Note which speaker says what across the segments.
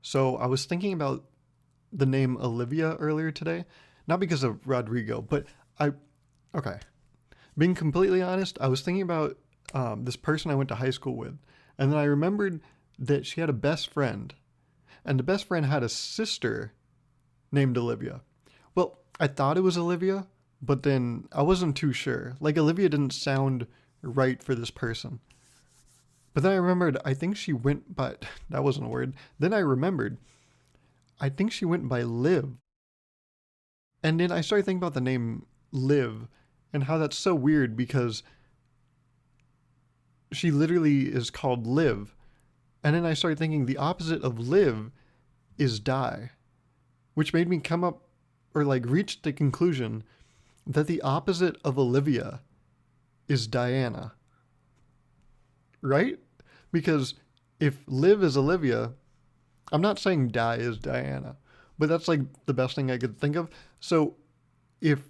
Speaker 1: So I was thinking about the name Olivia earlier today, not because of Rodrigo, but I, okay, being completely honest, I was thinking about this person I went to high school with, and then I remembered that she had a best friend, and the best friend had a sister named Olivia. Well, I thought it was Olivia, but then I wasn't too sure. Like, Olivia didn't sound right for this person. But then I remembered, I think she went by, that wasn't a word. Then I remembered, I think she went by Liv. And then I started thinking about the name Liv and how that's so weird because she literally is called Liv. And then I started thinking the opposite of live is die, which made me come up or like reach the conclusion that the opposite of Olivia is Diana, right? Because if live is Olivia, I'm not saying die is Diana, but that's like the best thing I could think of. So if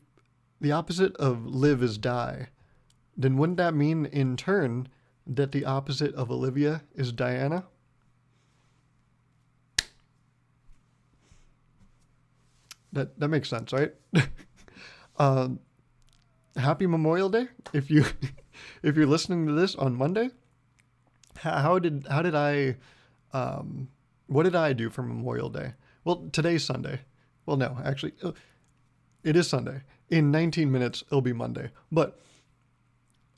Speaker 1: the opposite of live is die, then wouldn't that mean in turn that the opposite of Olivia is Diana? That makes sense, right? uh, Happy Memorial Day if you if you're listening to this on Monday. How did I what did I do for Memorial Day? Well, today's Sunday. Well, no, actually, it is Sunday. In 19 minutes, it'll be Monday. But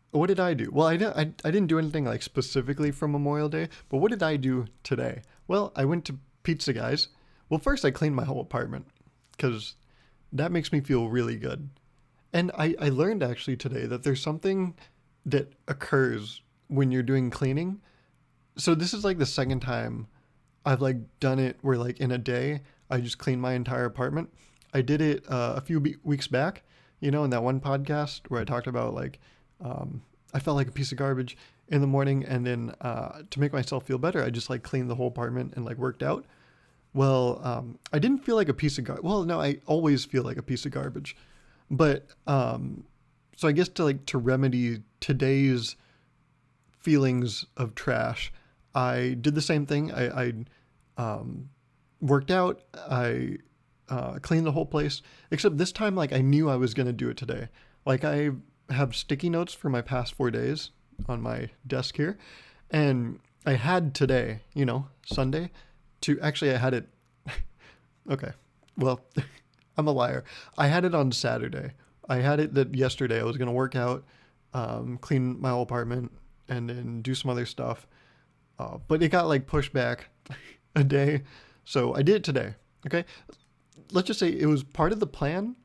Speaker 1: what did I do? Well, I didn't do anything like specifically for Memorial Day, but what did I do today? Well, I went to Pizza Guys. Well, first I cleaned my whole apartment because that makes me feel really good. And I learned actually today that there's something that occurs when you're doing cleaning. So this is like the second time I've like done it where like in a day I just clean my entire apartment. I did it a few weeks back, in that one podcast where I talked about like I felt like a piece of garbage in the morning, and then to make myself feel better, I just like cleaned the whole apartment and like worked out. Well, I didn't feel like a piece of garbage. Well, no, I always feel like a piece of garbage, but so I guess to remedy today's feelings of trash, I did the same thing. I worked out. I cleaned the whole place. Except this time, like I knew I was gonna do it today. Like I have sticky notes for my past 4 days on my desk here, and I had today, Sunday, to actually I had it. Okay, well, I'm a liar. I had it on Saturday. I had it that yesterday I was gonna work out, clean my whole apartment, and then do some other stuff. But it got like pushed back a day, so I did it today. Okay, let's just say it was part of the plan,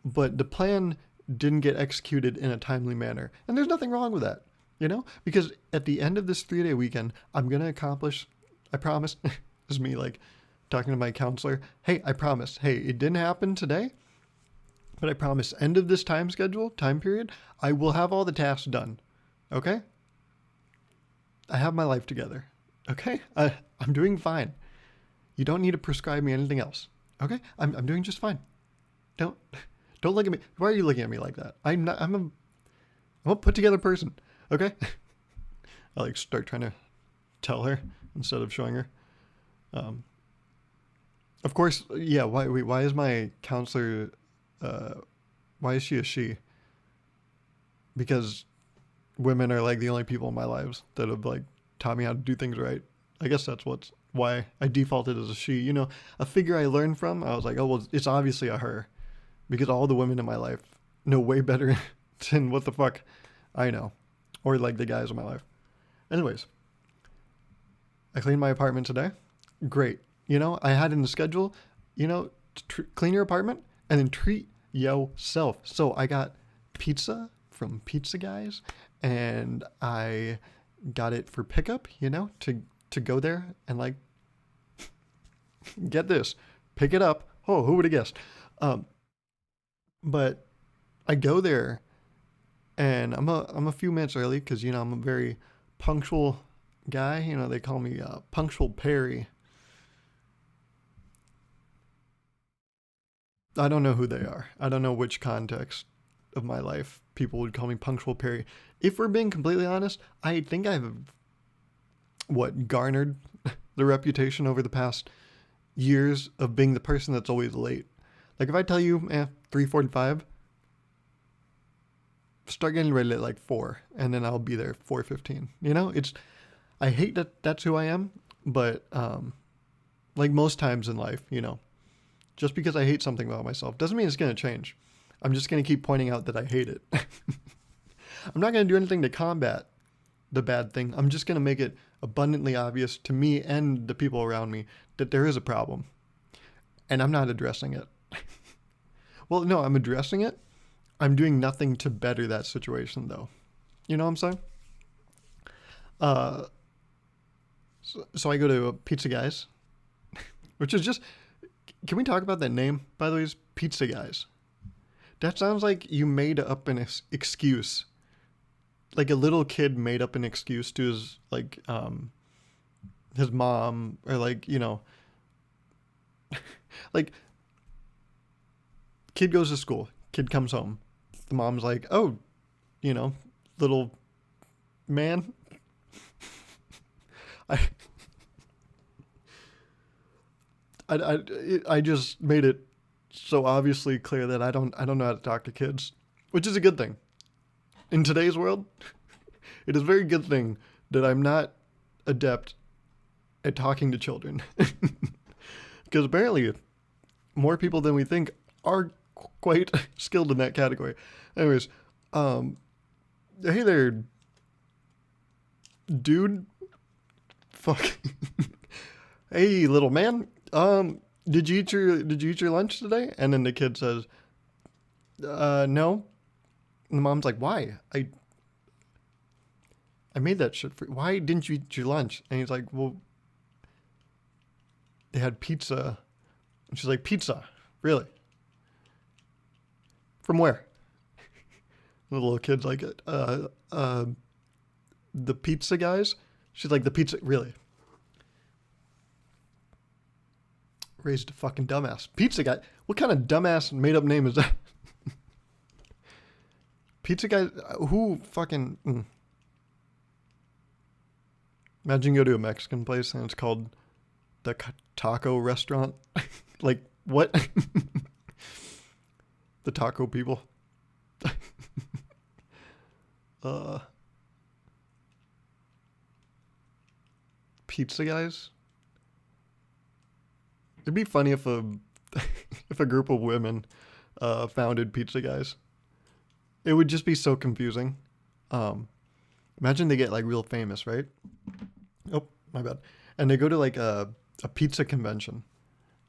Speaker 1: but the plan didn't get executed in a timely manner, and there's nothing wrong with that, because at the end of this 3-day weekend, I'm gonna accomplish. I promise. This is me like talking to my counselor. Hey, I promise. Hey, it didn't happen today, but I promise. End of this time period, I will have all the tasks done. Okay. I have my life together. Okay? I'm doing fine. You don't need to prescribe me anything else. Okay? I'm doing just fine. Don't don't look at me. Why are you looking at me like that? I'm a put together person. Okay? I like start trying to tell her instead of showing her. Um, of course, yeah. Why is my counselor? Why is she a she? Because women are like the only people in my lives that have like taught me how to do things right. I guess that's why I defaulted as a she. A figure I learned from. I was like, oh well, it's obviously a her, because all the women in my life know way better than what the fuck I know, or like the guys in my life. Anyways, I cleaned my apartment today. Great. I had in the schedule, to clean your apartment and then treat yourself. So I got pizza from Pizza Guys, and I got it for pickup, to go there and like get this, pick it up. Oh, who would have guessed? Um, but I go there and I'm a few minutes early because I'm a very punctual guy. They call me Punctual Perry. I don't know who they are. I don't know which context of my life people would call me Punctual Perry. If we're being completely honest, I think I've garnered the reputation over the past years of being the person that's always late. Like if I tell you, 3:45, start getting ready at like 4, and then I'll be there 4:15. You know, I hate that that's who I am, but like most times in life, you know, just because I hate something about myself doesn't mean it's going to change. I'm just going to keep pointing out that I hate it. I'm not going to do anything to combat the bad thing. I'm just going to make it abundantly obvious to me and the people around me that there is a problem, and I'm not addressing it. Well, no, I'm addressing it. I'm doing nothing to better that situation, though. You know what I'm saying? So I go to Pizza Guys, which is just... Can we talk about that name, by the way? Is Pizza Guys. That sounds like you made up an excuse. Like a little kid made up an excuse to his, like, his mom, or like, you know, like, kid goes to school, kid comes home. The mom's like, oh, you know, little man. I just made it so obviously clear that I don't know how to talk to kids, which is a good thing. In today's world, it is a very good thing that I'm not adept at talking to children. Because apparently more people than we think are quite skilled in that category. Anyways, hey there, dude. Fuck. Hey, little man. Did you eat your lunch today? And then the kid says, no. And the mom's like, why? I made that shit for you. Why didn't you eat your lunch? And he's like, well, they had pizza. And she's like, pizza? Really? From where? The little kid's like, the Pizza Guys? She's like, the pizza, really? Raised a fucking dumbass. Pizza Guy? What kind of dumbass made up name is that? Pizza Guy? Who fucking... Imagine you go to a Mexican place and it's called the Taco Restaurant. Like, what? The taco people. Pizza Guys? It'd be funny if a if a group of women founded Pizza Guys. It would just be so confusing. Imagine they get like real famous, right? Oh, my bad. And they go to like a pizza convention.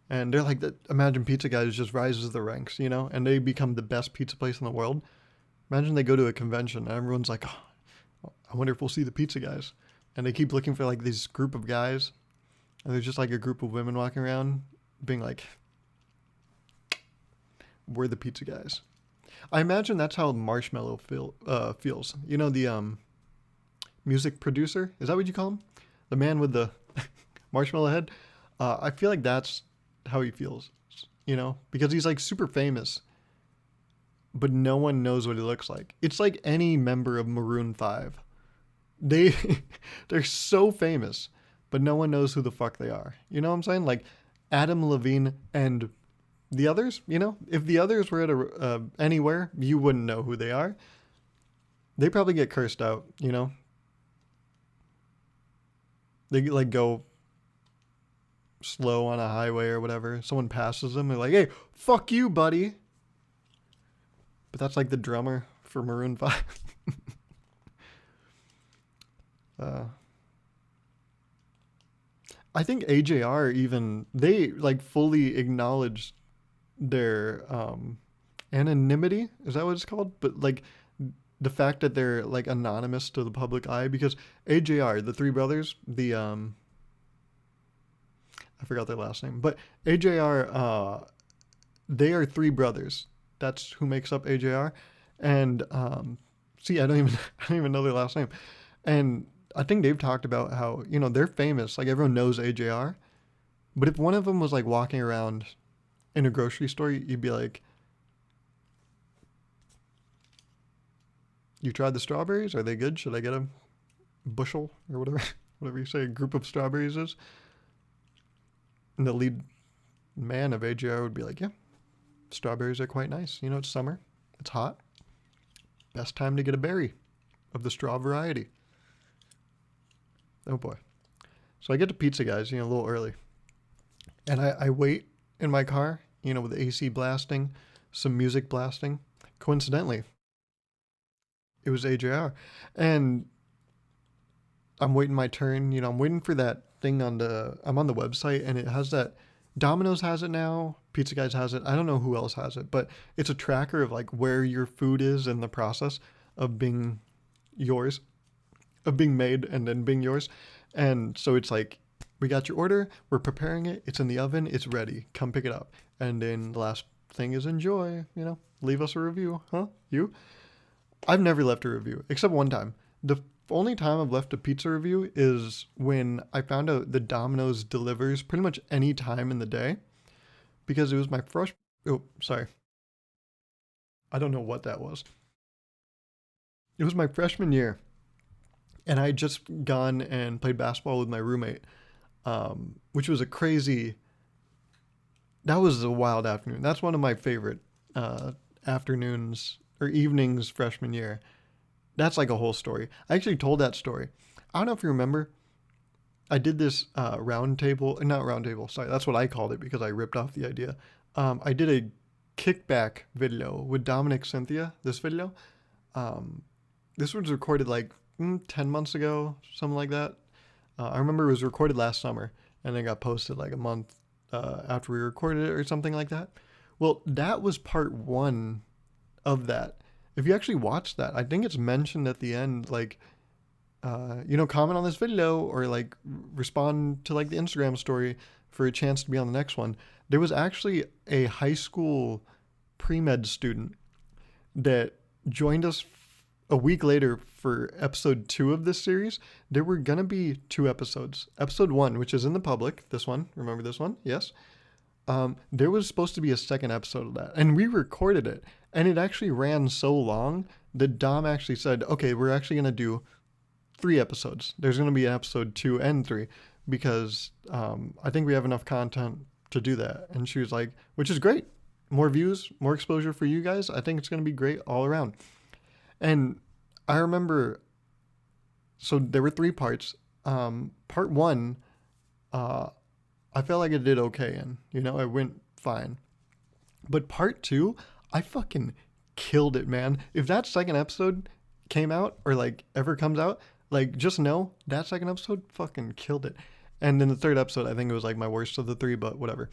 Speaker 1: And they're like, imagine Pizza Guys just rises the ranks, you know? And they become the best pizza place in the world. Imagine they go to a convention and everyone's like, oh, I wonder if we'll see the Pizza Guys. And they keep looking for like this group of guys. And there's just like a group of women walking around being like, we're the Pizza Guys. I imagine that's how Marshmello feels. You know, the music producer? Is that what you call him? The man with the marshmallow head? I feel like that's how he feels, you know? Because he's like super famous, but no one knows what he looks like. It's like any member of Maroon 5. They're so famous, but no one knows who the fuck they are. You know what I'm saying? Like Adam Levine and the others, you know? If the others were at anywhere, you wouldn't know who they are. They probably get cursed out, you know? They like go slow on a highway or whatever. Someone passes them. They're like, hey, fuck you, buddy. But that's like the drummer for Maroon 5. I think AJR even, they like fully acknowledged their anonymity. Is that what it's called? But like the fact that they're like anonymous to the public eye, because AJR, the three brothers, I forgot their last name, but AJR, they are three brothers. That's who makes up AJR. And see, I don't even know their last name. And I think they've talked about how, you know, they're famous. Like everyone knows AJR. But if one of them was like walking around in a grocery store, you'd be like, you tried the strawberries? Are they good? Should I get a bushel or whatever you say a group of strawberries is? And the lead man of AJR would be like, yeah, strawberries are quite nice. You know, it's summer. It's hot. Best time to get a berry of the straw variety. Oh boy. So I get to Pizza Guys, a little early. And I wait in my car, with the AC blasting, some music blasting. Coincidentally, it was AJR. And I'm waiting my turn. I'm waiting for that thing I'm on the website, and it has that. Domino's has it now. Pizza Guys has it. I don't know who else has it, but it's a tracker of like where your food is in the process of being yours, of being made and then being yours. And so it's like, we got your order, we're preparing it, it's in the oven, it's ready, come pick it up. And then the last thing is enjoy, leave us a review. Huh? You? I've never left a review, except one time. The only time I've left a pizza review is when I found out that Domino's delivers pretty much any time in the day, because it was my first, oh, sorry. I don't know what that was. It was my freshman year, and I had just gone and played basketball with my roommate, which was that was a wild afternoon. That's one of my favorite afternoons or evenings freshman year. That's like a whole story. I actually told that story. I don't know if you remember. I did this not round table, sorry, that's what I called it because I ripped off the idea. I did a kickback video with Dominic Cynthia, this video. This was recorded like 10 months ago, something like that. I remember it was recorded last summer and then got posted like a month after we recorded it or something like that. Well, that was part one of that. If you actually watch that, I think it's mentioned at the end, like, comment on this video or like respond to like the Instagram story for a chance to be on the next one. There was actually a high school pre-med student that joined us a week later for episode 2 of this series. There were going to be 2 episodes. Episode 1, which is in the public, this one, remember this one? Yes. There was supposed to be a second episode of that, and we recorded it, and it actually ran so long that Dom actually said, okay, we're actually going to do 3 episodes. There's going to be episode 2 and 3 because I think we have enough content to do that. And she was like, which is great. More views, more exposure for you guys. I think it's going to be great all around. And I remember, so there were 3 parts. Part 1, I felt like it did okay in, it went fine. But part 2, I fucking killed it, man. If that second episode came out or like ever comes out, like just know that second episode fucking killed it. And then the third episode, I think it was like my worst of the 3, but whatever.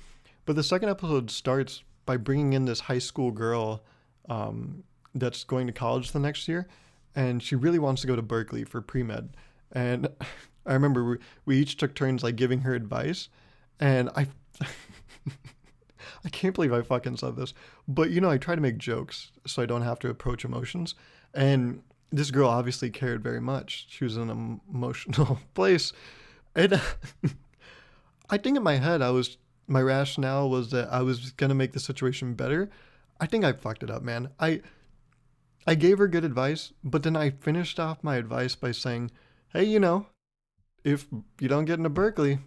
Speaker 1: But the second episode starts by bringing in this high school girl that's going to college the next year, and she really wants to go to Berkeley for pre-med. And I remember we each took turns like giving her advice, and I can't believe I fucking said this, but I try to make jokes so I don't have to approach emotions. And this girl obviously cared very much. She was in an emotional place. And I think in my head, my rationale was that I was going to make the situation better. I think I fucked it up, man. I gave her good advice, but then I finished off my advice by saying, hey, if you don't get into Berkeley,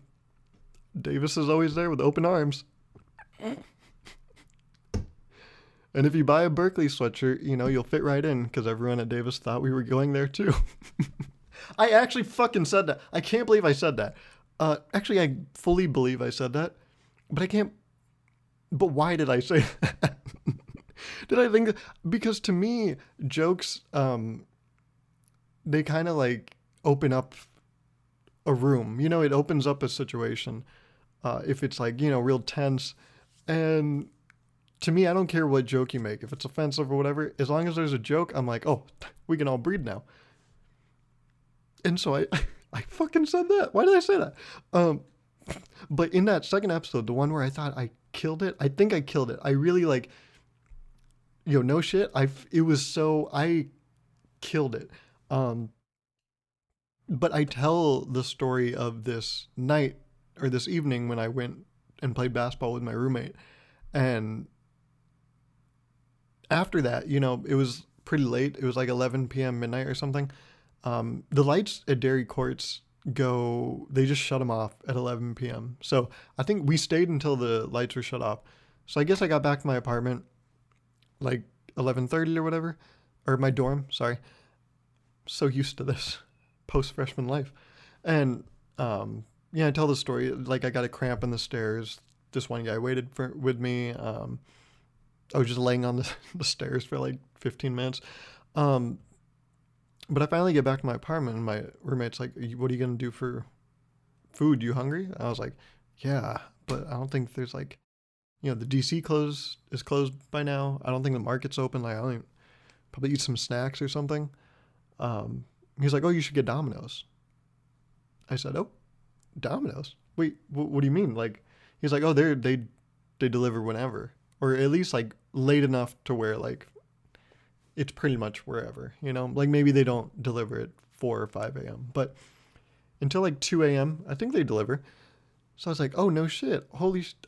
Speaker 1: Davis is always there with open arms. And if you buy a Berkeley sweatshirt, you'll fit right in because everyone at Davis thought we were going there too. I actually fucking said that. I can't believe I said that. Actually, I fully believe I said that, but I can't. But why did I say that? Did I think? Because to me, jokes, they kind of like open up a room. It opens up a situation. If it's like, real tense. And to me, I don't care what joke you make. If it's offensive or whatever, as long as there's a joke, I'm like, oh, we can all breathe now. And so I fucking said that. Why did I say that? But in that second episode, the one where I thought I killed it, I think I killed it. I really like, no shit. I killed it. But I tell the story of this night or this evening when I went and played basketball with my roommate. And after that, it was pretty late. It was like 11 p.m. midnight or something. The lights at Dairy Courts they just shut them off at 11 p.m. So I think we stayed until the lights were shut off. So I guess I got back to my apartment like 11:30 or whatever, or my dorm, sorry. So used to this post freshman life. And yeah, I tell the story like I got a cramp in the stairs. This one guy waited with me. I was just laying on the stairs for like 15 minutes. Um, but I finally get back to my apartment and my roommate's like, "What are you gonna do for food? You hungry?" I was like, "Yeah, but I don't think there's like, the DC is closed by now. I don't think the market's open. Like, I don't even, probably eat some snacks or something." He's like, "Oh, you should get Domino's." I said, "Oh, Domino's? Wait, what do you mean?" Like, he's like, "Oh, they deliver whenever, or at least like late enough to where like it's pretty much wherever, Like maybe they don't deliver at 4 or 5 a.m., but until like 2 a.m., I think they deliver." So I was like, "Oh no shit,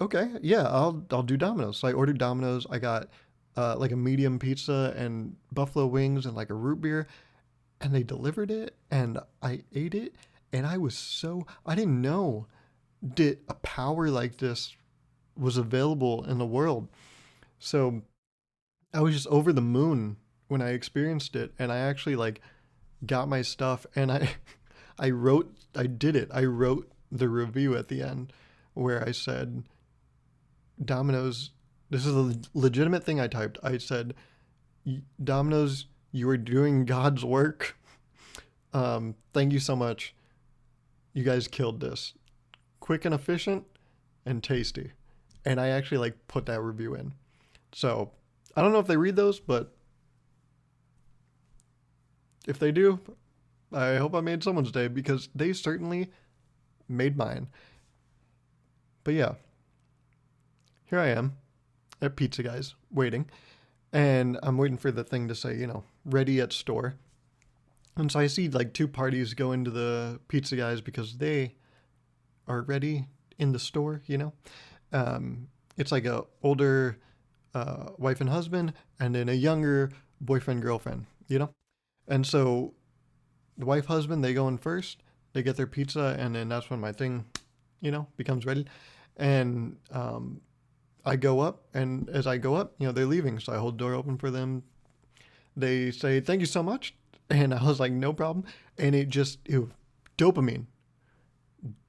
Speaker 1: okay, yeah, I'll do Domino's." So I ordered Domino's. I got like a medium pizza and buffalo wings and like a root beer, and they delivered it, and I ate it, and I didn't know that a power like this was available in the world. So I was just over the moon when I experienced it, and I actually like got my stuff, and I did it. I wrote the review at the end where I said, "Domino's, this is a legitimate thing I typed. I said, Domino's, you are doing God's work. Thank you so much. You guys killed this. Quick and efficient and tasty." And I actually like put that review in. So I don't know if they read those, but if they do, I hope I made someone's day because they certainly made mine. But yeah, here I am at Pizza Guys waiting, and I'm waiting for the thing to say, ready at store. And so I see like two parties go into the Pizza Guys because they are ready in the store. It's like a older wife and husband, and then a younger boyfriend girlfriend. And so the wife husband, they go in first, they get their pizza, and then that's when my thing, becomes ready. And I go up, and as I go up, they're leaving, so I hold the door open for them. They say, "Thank you so much," and I was like, "No problem." And dopamine,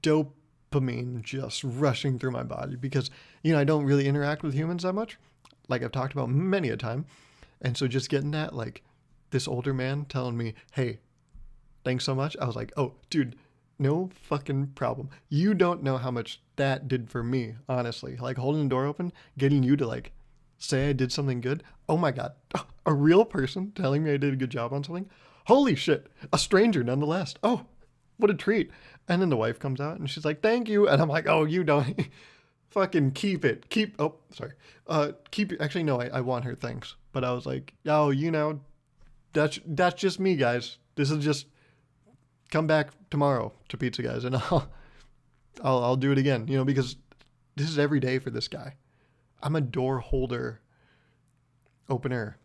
Speaker 1: dopamine just rushing through my body because I don't really interact with humans that much, like I've talked about many a time. And so just getting that, like this older man telling me, "Hey, thanks so much," I was like, "Oh dude, no fucking problem. You don't know how much that did for me, honestly. Like holding the door open, getting you to like say I did something good. Oh my God, a real person telling me I did a good job on something. Holy shit, a stranger nonetheless. Oh, what a treat." And then the wife comes out and she's like, "Thank you." And I'm like, "Oh, you don't fucking keep it. Oh, sorry. Keep it. Actually, no, I want her thanks." But I was like, "Oh, that's just me, guys. This is just come back tomorrow to Pizza Guys and I'll do it again, because this is every day for this guy. I'm a door holder opener."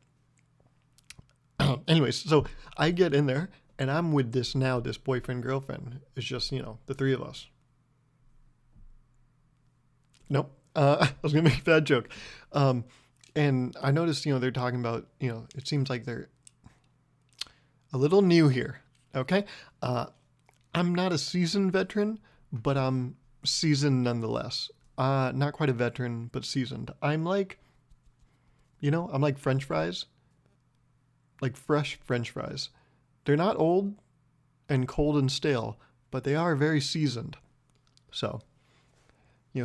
Speaker 1: Anyways, so I get in there and I'm with this boyfriend girlfriend. It's just, the three of us. Nope. I was gonna make that joke. And I noticed, they're talking about, it seems like they're a little new here. Okay. I'm not a seasoned veteran, but I'm seasoned nonetheless. Not quite a veteran, but seasoned. I'm like, I'm like French fries, like fresh French fries. They're not old and cold and stale, but they are very seasoned. So,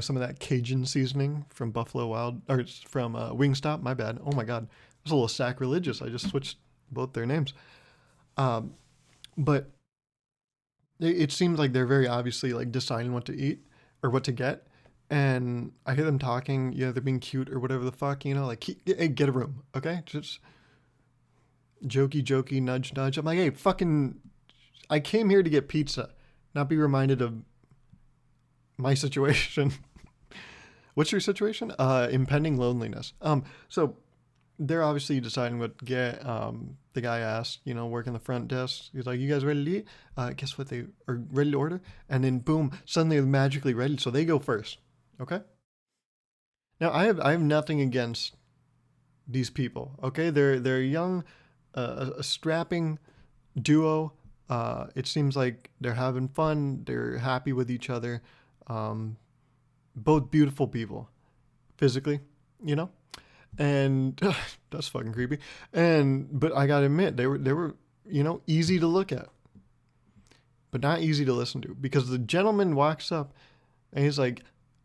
Speaker 1: some of that Cajun seasoning from Buffalo Wild, or from Wingstop, my bad. Oh my God. It was a little sacrilegious. I just switched both their names. But it seems like they're very obviously like deciding what to eat or what to get. And I hear them talking, they're being cute or whatever the fuck, like, "Hey, get a room, okay?" Just jokey, nudge. I'm like, "Hey, fucking, I came here to get pizza, not be reminded of my situation." What's your situation? Impending loneliness. So they're obviously deciding what to get. The guy asked, working the front desk. He's like, "You guys ready to eat?" Guess what? They are ready to order, and then boom, suddenly they're magically ready. So they go first. Okay. Now I have nothing against these people. Okay, they're young, a strapping duo. It seems like they're having fun. They're happy with each other. Um, both beautiful people, physically, you know. And that's fucking creepy. But I gotta admit, they were easy to look at, but not easy to listen to, because the gentleman walks up and he's like,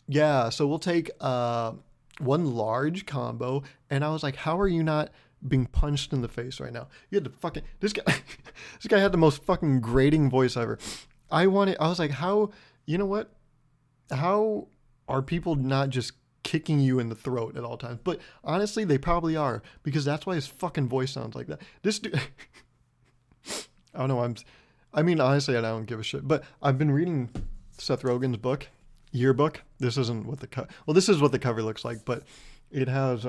Speaker 1: "Yeah, so we'll take one large combo." And I was like, "How are you not being punched in the face right now? You had to fucking this guy, this guy had the most fucking grating voice ever." I was like, "How? You know what? How are people not just kicking you in the throat at all times?" But honestly, they probably are, because that's why his fucking voice sounds like that. This dude, I don't know. I mean, honestly, I don't give a shit. But I've been reading Seth Rogen's book, Yearbook. This isn't what this is what the cover looks like, but it has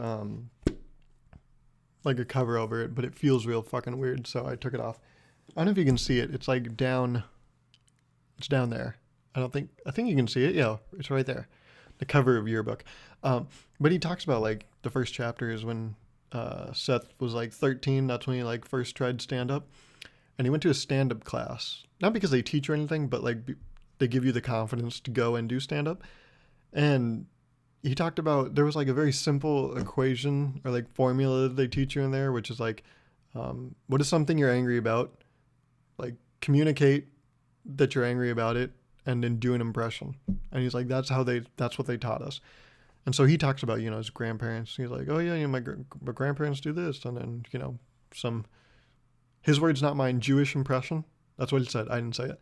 Speaker 1: like a cover over it, but it feels real fucking weird, so I took it off. I don't know if you can see it. It's like down. It's down there. I think you can see it. Yeah, it's right there. The cover of Yearbook. But he talks about like the first chapter is when Seth was like 13. That's when he like first tried stand up, and he went to a stand up class. Not because they teach or anything, but like they give you the confidence to go and do stand up. And he talked about there was like a very simple equation or like formula that they teach you in there, which is like, what is something you're angry about? Like communicate that you're angry about it, and then do an impression. And he's like, that's what they taught us. And so he talks about, his grandparents. He's like, "Oh yeah, my grandparents do this." And then, some, his words, not mine, Jewish impression. That's what he said. I didn't say it.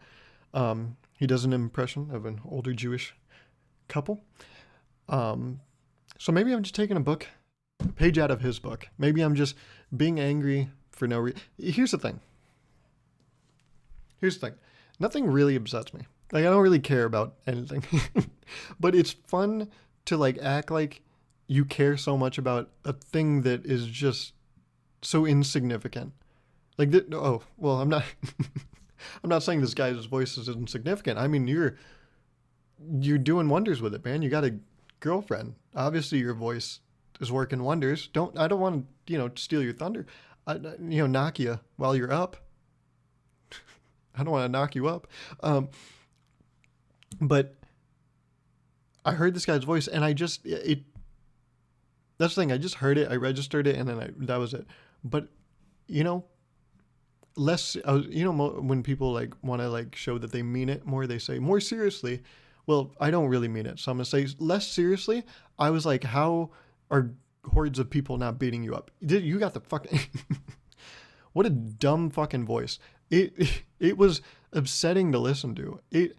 Speaker 1: He does an impression of an older Jewish couple. So maybe I'm just taking a page out of his book. Maybe I'm just being angry for no reason. Here's the thing. Nothing really upsets me. Like, I don't really care about anything. But it's fun to like act like you care so much about a thing that is just so insignificant. Like, oh, well, I'm not I'm not saying this guy's voice is insignificant. I mean, you're doing wonders with it, man. You got a girlfriend. Obviously your voice is working wonders. I don't want to, steal your thunder. Knock you while you're up. I don't want to knock you up. But I heard this guy's voice, and that's the thing. I just heard it. I registered it, and then that was it. But, when people like want to like show that they mean it more, they say more seriously. Well, I don't really mean it. So I'm going to say less seriously. I was like, how are hordes of people not beating you up? You got the fucking, what a dumb fucking voice. It was upsetting to listen to. It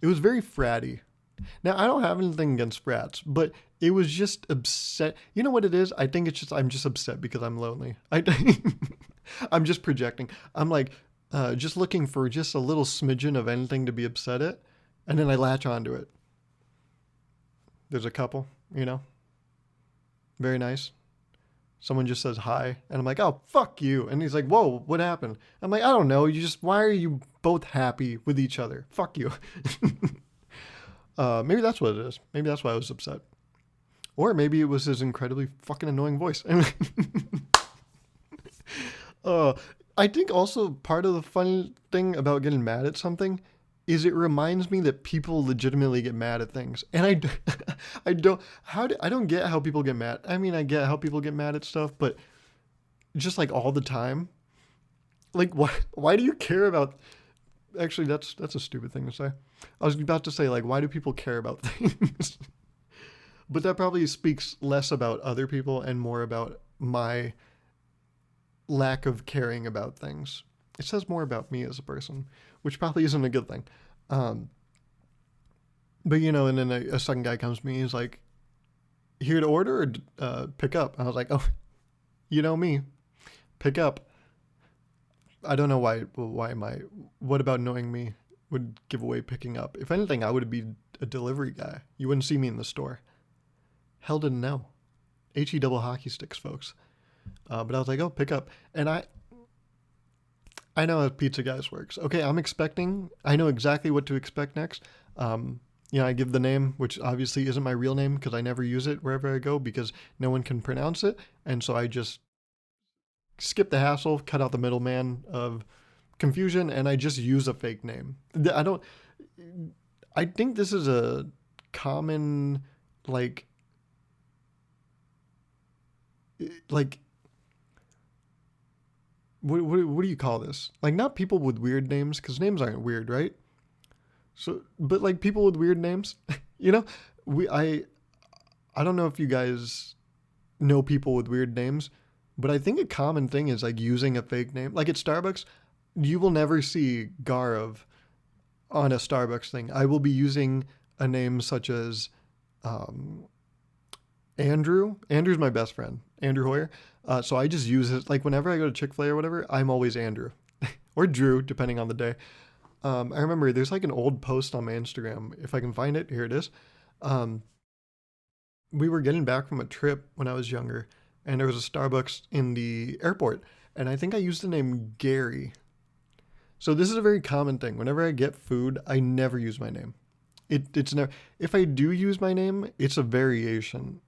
Speaker 1: was very fratty. Now, I don't have anything against frats, but it was just upset. You know what it is? I think I'm just upset because I'm lonely. I'm just projecting. I'm like, just looking for just a little smidgen of anything to be upset at, and then I latch onto it. There's a couple, very nice. Someone just says hi, and I'm like, "Oh, fuck you." And he's like, "Whoa, what happened?" I'm like, "I don't know. Why are you both happy with each other? Fuck you." Maybe that's what it is. Maybe that's why I was upset. Or maybe it was his incredibly fucking annoying voice. uh, I think also part of the fun thing about getting mad at something is it reminds me that people legitimately get mad at things. And I don't get how people get mad. I mean, I get how people get mad at stuff, but just like all the time. Like, why do you care about, actually, that's a stupid thing to say. I was about to say, like, why do people care about things? But that probably speaks less about other people and more about my lack of caring about things. It says more about me as a person, which probably isn't a good thing. But, and then a second guy comes to me, he's like, "Here to order or pick up?" I was like, "Oh, you know me, pick up." I don't know why what about knowing me would give away picking up. If anything, I would be a delivery guy. You wouldn't see me in the store. Hell didn't know. HE double hockey sticks, folks. But I was like, oh, pick up. And I know how Pizza Guys works. Okay, I know exactly what to expect next. I give the name, which obviously isn't my real name because I never use it wherever I go because no one can pronounce it. And so I just skip the hassle, cut out the middleman of confusion, and I just use a fake name. I think this is a common, like what do you call this? Like, not people with weird names, because names aren't weird, right? So, but like people with weird names, you know, I don't know if you guys know people with weird names, but I think a common thing is like using a fake name. Like at Starbucks, you will never see Gauruv on a Starbucks thing. I will be using a name such as Andrew. Andrew's my best friend, Andrew Hoyer. So I just use it. Like whenever I go to Chick-fil-A or whatever, I'm always Andrew or Drew, depending on the day. I remember there's like an old post on my Instagram. If I can find it, here it is. We were getting back from a trip when I was younger, and there was a Starbucks in the airport, and I think I used the name Gary. So this is a very common thing. Whenever I get food, I never use my name. It's never. If I do use my name, it's a variation,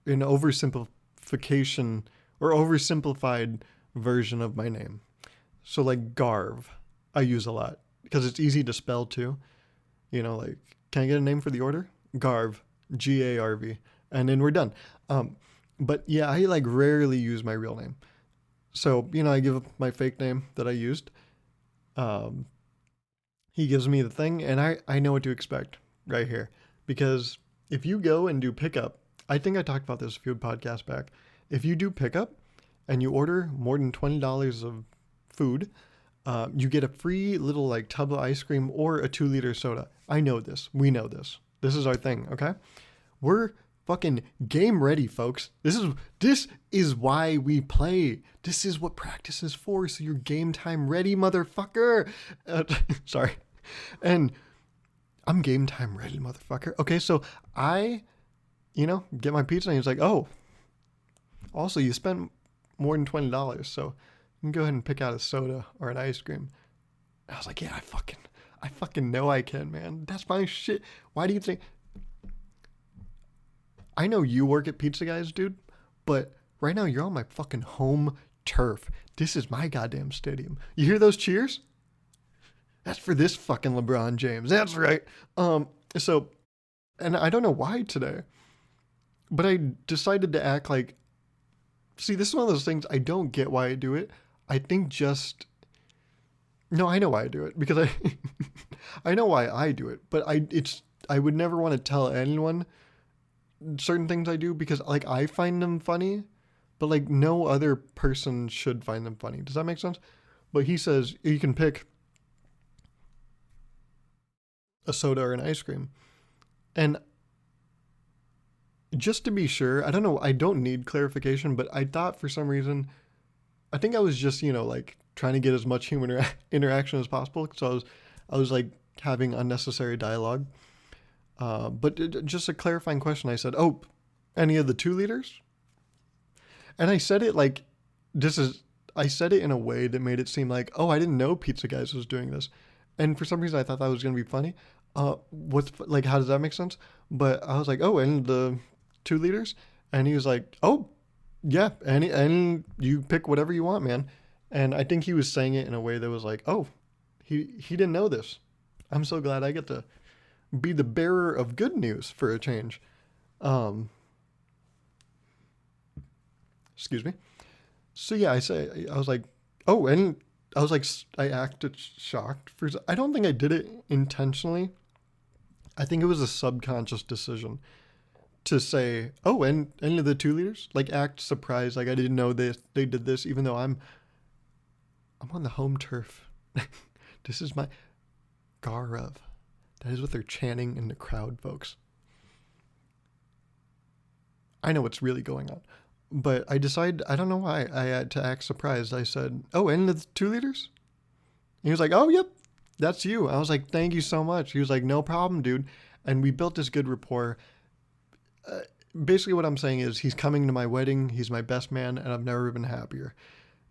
Speaker 1: an oversimplification or oversimplified version of my name. So like Garv, I use a lot because it's easy to spell too. You know, like, can I get a name for the order? Garv, Garv, and then we're done. But yeah, I like rarely use my real name. So, I give my fake name that I used. He gives me the thing, and I know what to expect right here. Because if you go and do pickup, I think I talked about this a few podcasts back. If you do pickup and you order more than $20 of food, you get a free little like tub of ice cream or a 2-liter soda. I know this. We know this. This is our thing, okay? We're fucking game ready, folks. This is why we play. This is what practice is for, so you're game time ready, motherfucker. Sorry. And I'm game time ready, motherfucker. Okay, so I, get my pizza, and he's like, oh, also you spent more than $20, so you can go ahead and pick out a soda or an ice cream. I was like, yeah, I fucking know I can, man. That's my shit. Why do you think? I know you work at Pizza Guys, dude, but right now you're on my fucking home turf. This is my goddamn stadium. You hear those cheers? That's for this fucking LeBron James. That's right. So, and I don't know why today, but I decided to act like, see, this is one of those things I don't get why I do it. I think no, I know why I do it because I know why I do it, but I would never want to tell anyone certain things I do because like I find them funny, but like no other person should find them funny. Does that make sense? But he says you can pick a soda or an ice cream. And just to be sure, I don't know, I don't need clarification, but I thought for some reason, I think I was just, like trying to get as much human interaction as possible. So I was like having unnecessary dialogue. But just a clarifying question. I said, oh, any of the 2-liters? And I said it like, I said it in a way that made it seem like, oh, I didn't know Pizza Guys was doing this. And for some reason, I thought that was going to be funny. How does that make sense? But I was like, oh, and the 2-liters? And he was like, oh, yeah, and you pick whatever you want, man. And I think he was saying it in a way that was like, oh, he didn't know this. I'm so glad I get to be the bearer of good news for a change. Excuse me. So yeah, I was like, oh, and I was like, I acted shocked I don't think I did it intentionally. I think it was a subconscious decision to say, oh, and any of the 2-liters, like act surprised, like I didn't know they did this, even though I'm on the home turf. This is my Gauruv. That is what they're chanting in the crowd, folks. I know what's really going on. But I decided, I don't know why, I had to act surprised. I said, oh, and the 2-liters? And he was like, oh, yep. That's you. I was like, thank you so much. He was like, no problem, dude. And we built this good rapport. Uh, Basically, what I'm saying is he's coming to my wedding. He's my best man, and I've never been happier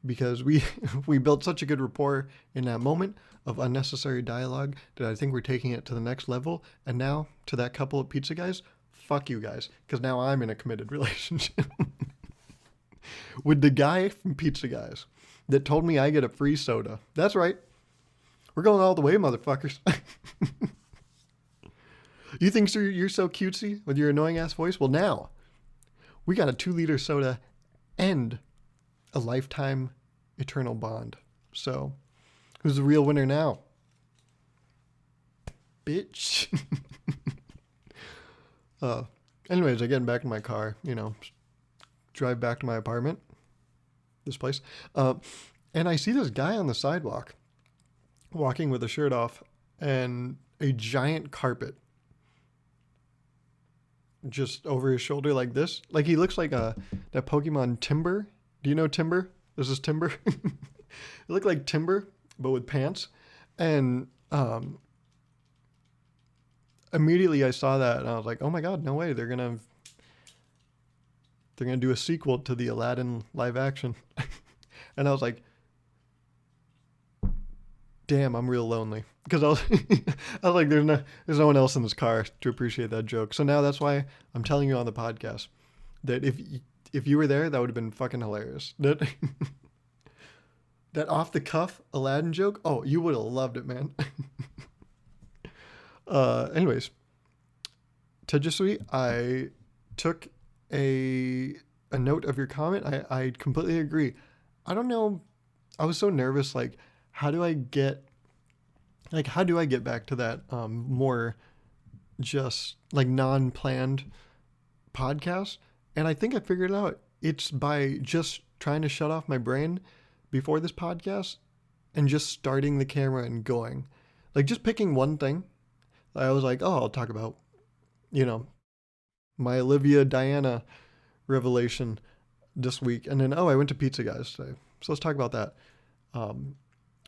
Speaker 1: because we we built such a good rapport in that moment of unnecessary dialogue that I think we're taking it to the next level. And now to that couple of pizza guys, fuck you guys, because now I'm in a committed relationship with the guy from Pizza Guys that told me I get a free soda. That's right. We're going all the way, motherfuckers. You think you're so cutesy with your annoying ass voice? Well, now we got a 2-liter soda and a lifetime eternal bond. So, who's the real winner now? Bitch. Anyways, I get back in my car, drive back to my apartment, this place, and I see this guy on the sidewalk walking with a shirt off and a giant carpet just over his shoulder like this. Like he looks like that Pokemon Timber. Do you know Timber? This is Timber. It looked like Timber, but with pants. And immediately I saw that and I was like, oh my God, no way. They're gonna do a sequel to the Aladdin live action. And I was like, damn, I'm real lonely. Because I was like, there's no one else in this car to appreciate that joke. So now that's why I'm telling you on the podcast that if you were there, that would have been fucking hilarious. That off the cuff Aladdin joke, oh, you would have loved it, man. Anyways, Tejaswi, I took a note of your comment. I completely agree. I don't know. I was so nervous. Like, how do I get back to that more just like non-planned podcast? And I think I figured it out. It's by just trying to shut off my brain before this podcast and just starting the camera and going. Like just picking one thing. I was like, oh, I'll talk about, my Olivia Diana revelation this week. And then, I went to Pizza Guys today. So let's talk about that.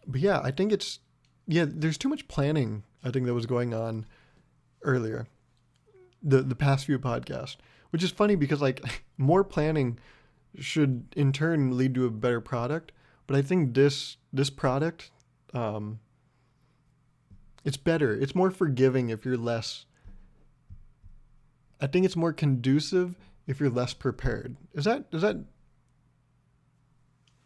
Speaker 1: But yeah, I think there's too much planning, I think, that was going on earlier, the past few podcasts, which is funny because like more planning should in turn lead to a better product. But I think this product, it's better. It's more forgiving if you're less. I think it's more conducive if you're less prepared. Is that?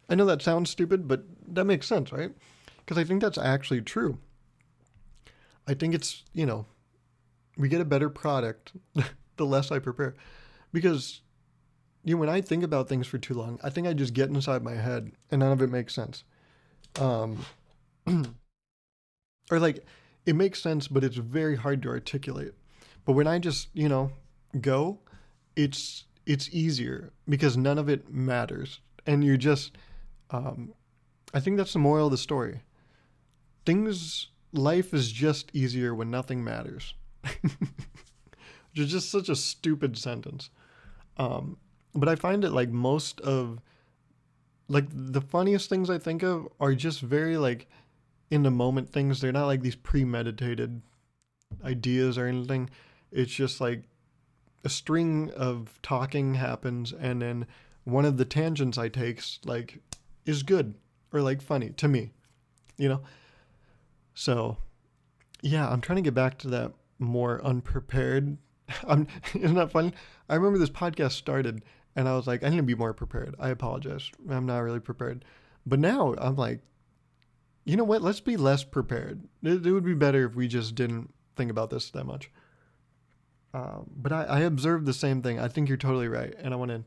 Speaker 1: I know that sounds stupid, but that makes sense, right? Because I think that's actually true. I think it's, we get a better product the less I prepare. Because, when I think about things for too long, I think I just get inside my head and none of it makes sense. Or like, it makes sense, but it's very hard to articulate. But when I just, go, it's easier because none of it matters. And you're just, I think that's the moral of the story. Life is just easier when nothing matters. Which is just such a stupid sentence. But I find it like most of, like the funniest things I think of are just very like in the moment things. They're not like these premeditated ideas or anything. It's just like a string of talking happens and then one of the tangents I take like is good or like funny to me, So yeah, I'm trying to get back to that more unprepared. Isn't that funny? I remember this podcast started and I was like, I need to be more prepared. I apologize. I'm not really prepared. But now I'm like, you know what? Let's be less prepared. It would be better if we just didn't think about this that much. But I observed the same thing. I think you're totally right. And I want to,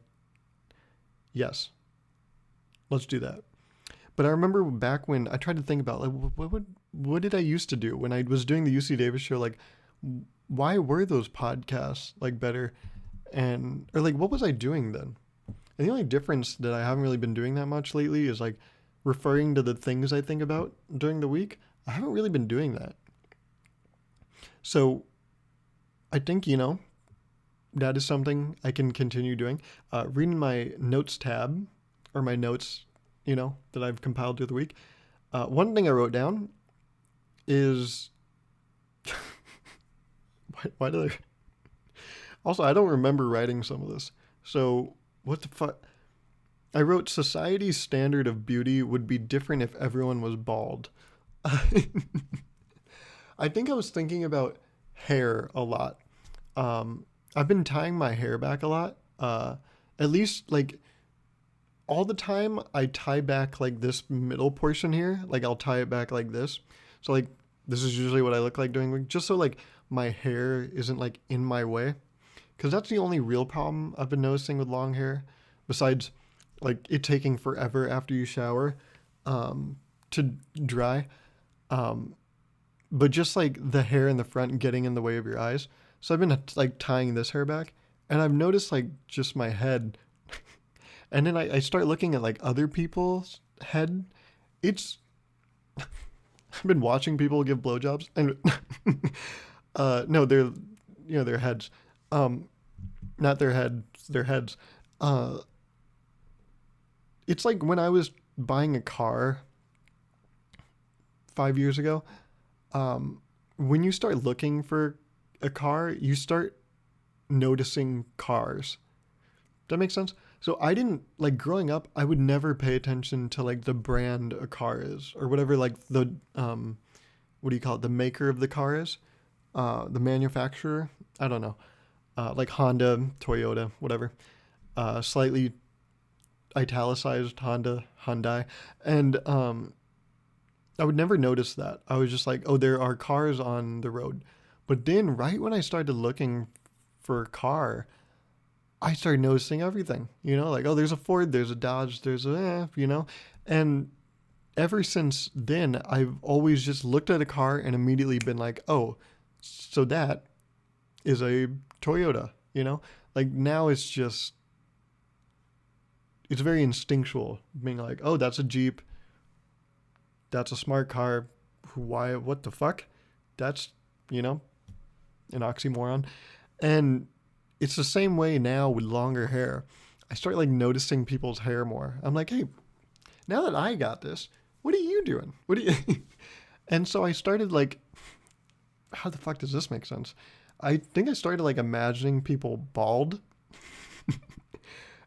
Speaker 1: yes, let's do that. But I remember back when I tried to think about like, what did I used to do when I was doing the UC Davis show? Like, why were those podcasts like better? Or like, what was I doing then? And the only difference that I haven't really been doing that much lately is like referring to the things I think about during the week. I haven't really been doing that. So I think, that is something I can continue doing. Reading my notes tab or my notes, that I've compiled through the week. One thing I wrote down is why did I also, I don't remember writing some of this. So what the fuck? I wrote society's standard of beauty would be different if everyone was bald. I think I was thinking about hair a lot. I've been tying my hair back a lot. At least like all the time, I tie back like this middle portion here. Like I'll tie it back like this. So like this is usually what I look like doing, just so like my hair isn't like in my way. Because that's the only real problem I've been noticing with long hair, besides like it taking forever after you shower to dry. Um, but just like the hair in the front getting in the way of your eyes. So I've been like tying this hair back, and I've noticed like just my head, and then I start looking at like other people's head. It's I've been watching people give blowjobs, and no, they're their heads, um, not their heads, their heads. Uh, it's like when I was buying a car 5 years ago. When you start looking for a car, you start noticing cars. That makes sense? So I didn't like growing up, I would never pay attention to like the brand a car is or whatever like the what do you call it? The maker of the car is. The manufacturer. I don't know. Like Honda, Toyota, whatever. Slightly italicized Honda, Hyundai. And I would never notice that. I was just like, oh, there are cars on the road. But then, right when I started looking for a car, I started noticing everything. Like, oh, there's a Ford, there's a Dodge, there's a. And ever since then, I've always just looked at a car and immediately been like, oh, so that is a Toyota. Like, now it's very instinctual, being like, oh, that's a Jeep, that's a smart car. Why? What the fuck? That's an oxymoron. And it's the same way now with longer hair. I start like noticing people's hair more. I'm like, hey, now that I got this, what are you doing? What do you? And so I started like, how the fuck does this make sense? I think I started like imagining people bald.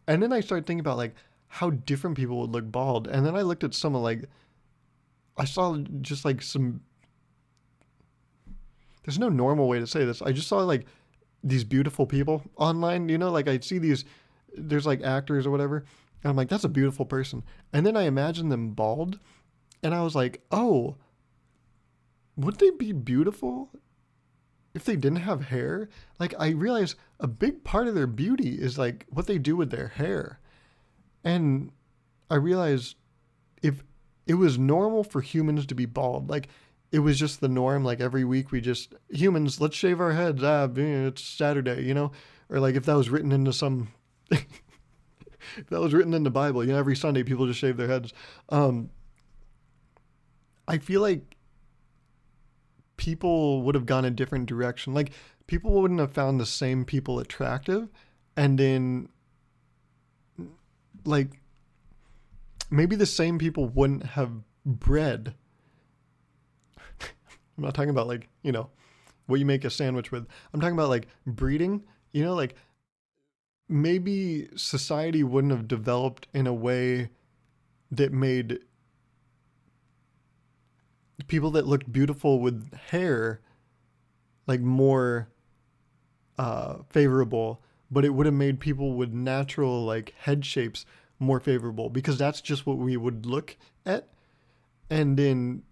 Speaker 1: And then I started thinking about like how different people would look bald. And then I looked at some of like, I saw just like some, there's no normal way to say this. I just saw like these beautiful people online, like I see there's like actors or whatever. And I'm like, that's a beautiful person. And then I imagined them bald. And I was like, oh, would they be beautiful if they didn't have hair? Like I realized a big part of their beauty is like what they do with their hair. And I realized if it was normal for humans to be bald, like it was just the norm, like every week humans, let's shave our heads, it's Saturday, or like if that was written into some if that was written in the Bible, every Sunday people just shave their heads. I feel like people would have gone a different direction. Like people wouldn't have found the same people attractive, and then like maybe the same people wouldn't have bred. I'm not talking about like, what you make a sandwich with. I'm talking about like breeding, like maybe society wouldn't have developed in a way that made people that looked beautiful with hair like more favorable, but it would have made people with natural like head shapes more favorable because that's just what we would look at. And then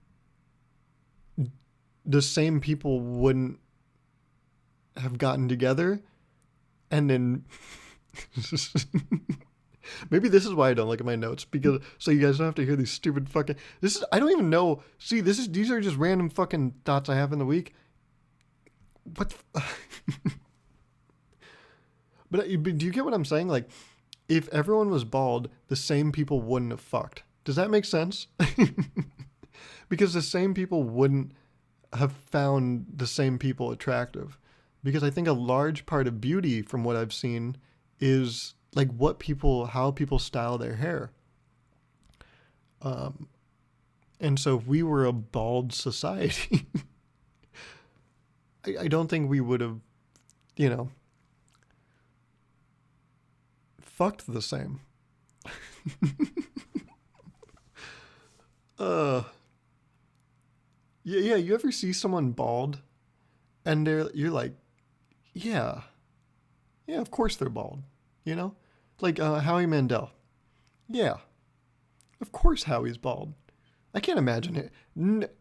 Speaker 1: the same people wouldn't have gotten together and then maybe this is why I don't look at my notes, because so you guys don't have to hear these stupid fucking I don't even know. See, these are just random fucking thoughts I have in the week. What but do you get what I'm saying? Like if everyone was bald, the same people wouldn't have fucked. Does that make sense? Because the same people wouldn't have found the same people attractive. Because I think a large part of beauty, from what I've seen, is like how people style their hair. And so if we were a bald society, I don't think we would have, you know, fucked the same. Yeah, you ever see someone bald and you're like, yeah, of course they're bald, you know? Like Howie Mandel. Yeah, of course Howie's bald. I can't imagine it.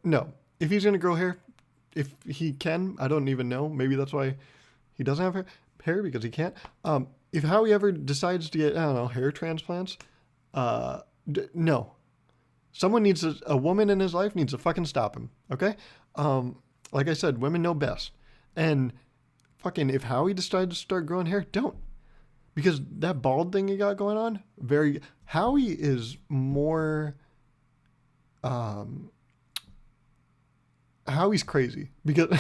Speaker 1: No, if he's gonna grow hair, if he can, I don't even know. Maybe that's why he doesn't have hair because he can't. If Howie ever decides to get, I don't know, hair transplants, no. Someone needs a woman in his life needs to fucking stop him. Okay. Like I said, women know best. And fucking, if Howie decides to start growing hair, don't. Because that bald thing he got going on, Howie is more, Howie's crazy because,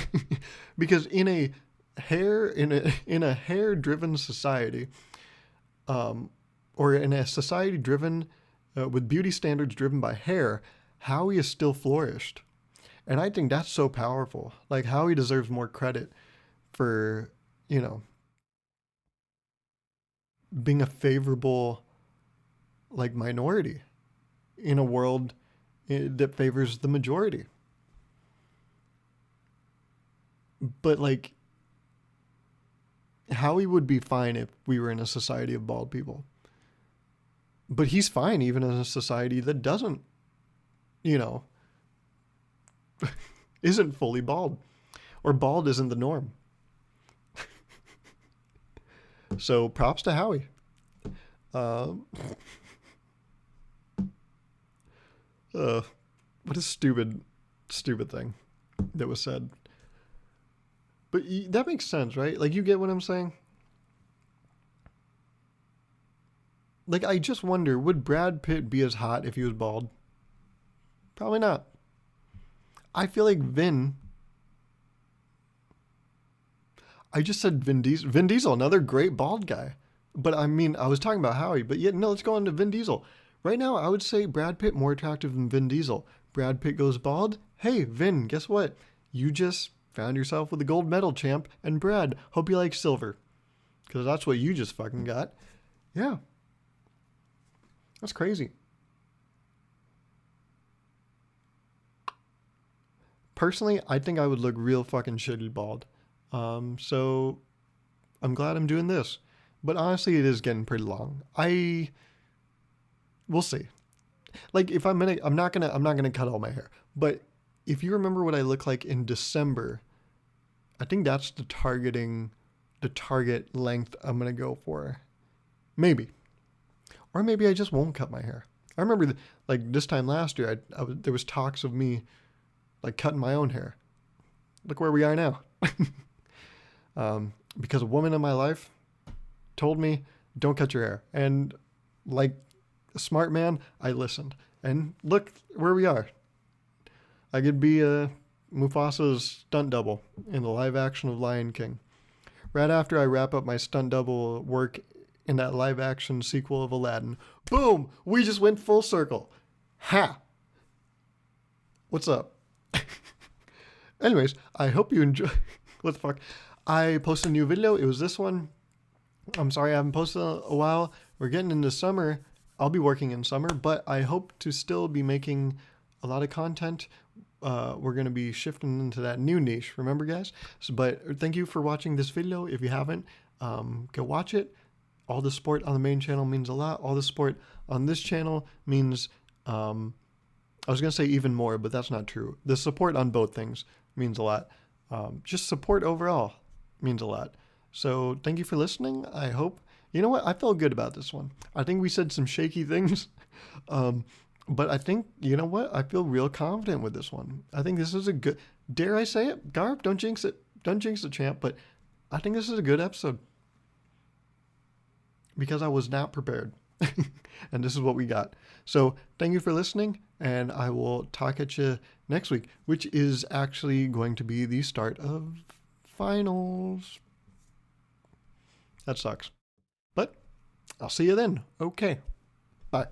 Speaker 1: because in a hair driven society, or in a society driven, with beauty standards driven by hair, Howie is still flourished. And I think that's so powerful. Like Howie deserves more credit for, you know, being a favorable, like, minority in a world that favors the majority. But like, Howie would be fine if we were in a society of bald people. But he's fine even in a society that doesn't, you know, isn't fully bald. Or bald isn't the norm. So props to Howie. What a stupid thing that was said. But that makes sense, right? Like, you get what I'm saying? Like, I just wonder, would Brad Pitt be as hot if he was bald? Probably not. I feel like I just said Vin Diesel. Vin Diesel, another great bald guy. But I mean, I was talking about Howie, but yeah, no, let's go on to Vin Diesel. Right now, I would say Brad Pitt more attractive than Vin Diesel. Brad Pitt goes bald. Hey, Vin, guess what? You just found yourself with a gold medal, champ. And Brad, hope you like silver. Because that's what you just fucking got. Yeah. That's crazy. Personally, I think I would look real fucking shitty bald. So I'm glad I'm doing this. But honestly, it is getting pretty long. We'll see. Like, if I'm not gonna cut all my hair. But if you remember what I look like in December, I think that's the target length I'm gonna go for. Maybe. Or maybe I just won't cut my hair. I remember like this time last year, there was talks of me like cutting my own hair. Look where we are now. Because a woman in my life told me, don't cut your hair. And like a smart man, I listened. And look where we are. I could be Mufasa's stunt double in the live action of Lion King. Right after I wrap up my stunt double work in that live action sequel of Aladdin, boom, we just went full circle. Ha! What's up? Anyways, I hope you enjoy. What the fuck? I posted a new video. It was this one. I'm sorry I haven't posted a while. We're getting into summer. I'll be working in summer, but I hope to still be making a lot of content. We're going to be shifting into that new niche. Remember, guys? But thank you for watching this video. If you haven't, go watch it. All the support on the main channel means a lot. All the support on this channel means, I was going to say even more, but that's not true. The support on both things means a lot. Just support overall means a lot. So thank you for listening. I hope, you know what? I felt good about this one. I think we said some shaky things. But I think, you know what? I feel real confident with this one. I think this is a good, dare I say it? Gauruv, don't jinx it. Don't jinx it, champ. But I think this is a good episode. Because I was not prepared. And this is what we got. So thank you for listening. And I will talk at you next week, which is actually going to be the start of finals. That sucks. But I'll see you then. Okay. Bye.